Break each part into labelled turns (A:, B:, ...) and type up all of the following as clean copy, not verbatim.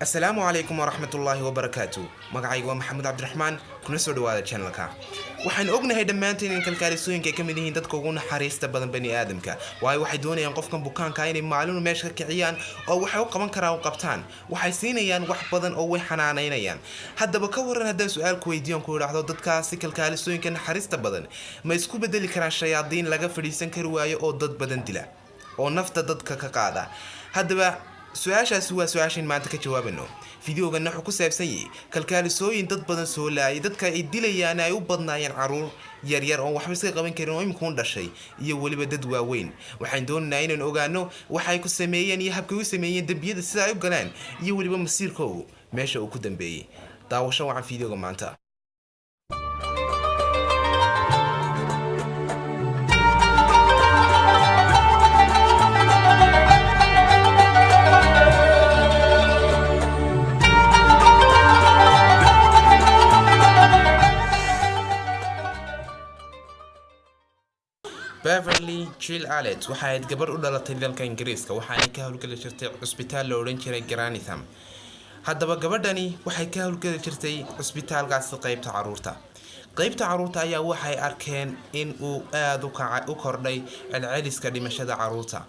A: السلام عليكم ورحمة الله وبركاته. magacaygu waa Maxamed Cabdiraxmaan kuna soo dhawaada channelka. Waxaan ognahay dhamaanteen in kalkaalisooyinka ka mid yihiin dadka ugu naxariista badan bani aadamka. Waxay doonayaan qofkan bukaanka inay maalin meesha ka kiciyaan oo waxay u qaban karaan qabtaan. Waxay siinayaan wax badan oo way xanaanaynayaan. Haddaba ka waran haddii su'aal ku weydiiyo ku raacdo dadkaasi kalkaalisooyinka naxariista badan ma isku bedeli karaan shayaadiin laga fadhiisan kari waayo oo dad badan dila oo nafta dadka ka qaada. Haddaba su'aashaasi waa su'aashin maanta ka jawaabano fiidiyogan wuxuu ku saabsan yahay kalkaalisooyin dad badan soo laayay dadka ay dilayaan ay u badnaayeen caruur yar oo waxba iska qaban karin oo imku dhashay iyo waliba dad waaweyn. Waxaan doonaynaa inaan ogaano waxay ku sameeyeen iyo habka ay u sameeyeen dambiyada sida ay u galaan iyo waliba masiirkooda meesha uu ku dambeeyay. daawasho wacan fiidiyoga maanta. Beverly Jill Allet waxay gabar u dhalatay dalka Ingiriiska waxaana ka hawlgali jirtay cusbitaal la oran jiray Grantham. Haddaba gabadhani waxay ka hawlgali jirtay cusbitaalkaas qaybta caruurta. Qaybta caruurta ayaa waxay arkeen in uu aad u kordhay celceliska dhimashada caruurta.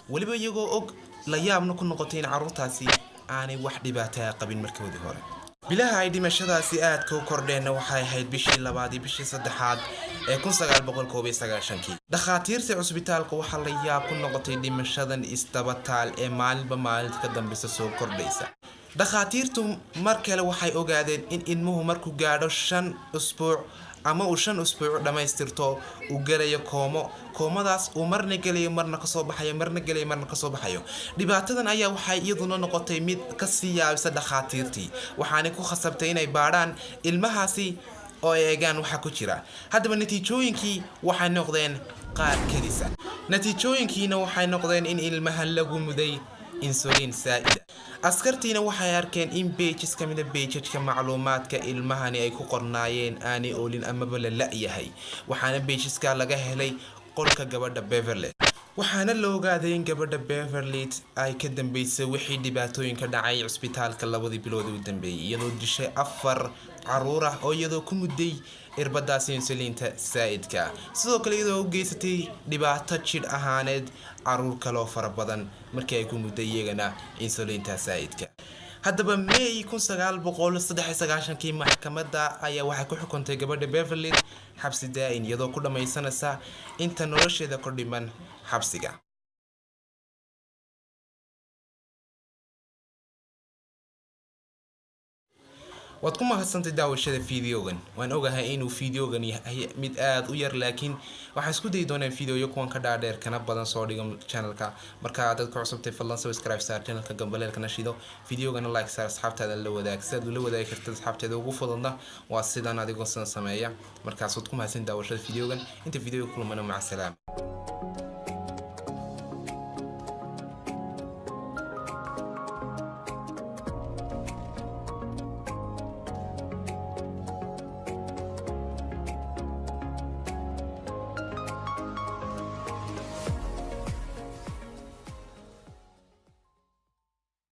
A: Waliba iyagoo og la yaabna ku noqotay in caruurtaasi aanay wax dhibaato ah qabin markoodii hore. bilaha ay dhimashadaasi aad ka kordhayna waxay ahayd bishii labaad iyo bishii saddexaad ee 1990. dhakhaatiirta cusbitaalka waxa la yaab ku noqotay dhimashadan istabataal ee maalinba maalinta ka dambeysa soo kordhaysa. dhakhaatiirtu mar kale waxay ogaadeen in ilmuhu markuu gaadho 5 usbuuc ama uu 5 usbuuc dhamaystirto uu galayo koomadaas uu marna galayo marna ka soo baxayo marna galayo marna ka soo baxayo. dhibaatadan ayaa waxay iyaduna noqotay mid ka sii yaabisa dhakhaatiirtii waxaana ku khasabtay inay baadhaan ilmahaasi oo ay eegaan waxa ku jira. haddaba natiijooyinkii waxay noqdeen qaar kadisa. natiijooyinkiina waxay noqdeen in ilmaha lagu muday insulin saa'id. askartiina waxay arkeen in pages kamida pageka macluumaadka ilmahani ay ku qornaayeen aanay oolin ama la la'yahay. waxaana pageska laga helay qolka gabadha Beverly. waxaana la ogaaday in gabadha Beverly ay ka dambeysay wixii dhibaatooyinka dhacay cusbitaalka 2 bilood u dambeeyay iyadoo dishay 4 caruur ah oo iyadoo ku muday irbadaas insulinta saa'idka. sidoo kale iyadoo u geysatay dhibaato jidh ahaaneed caruur kale oo fara badan markii ay ku muday iyagana insulinta saa'idka. haddaba May 1993 maxkamadda ayaa waxay ku xukuntay gabadha Beverly xabsi daa'in iyadoo ku dhamaysanaysa inta nolosheeda ku dhiman xabsiga. waad ku mahadsantahay daawashada fiidiyogan. waan ogahay inuu fiidiyogan yahay mid aad u yar laakiin waxaan isku day doonaa fiidiyoyo kuwan ka dhaadheer kana badan soo dhigo channelka. marka dadka cusubtay fadlan subscribe saar channelka gambaleelka nashido fiidiyogana like saar asxaabtaada la wadaag si aad ula wadaagi kartid asxaabtaada ugu fududna waa sidan adigoo san sameeya. markaas waad ku mahadsantahay daawashada fiidiyogan. inta fiidiyoga kulmana maca salaam.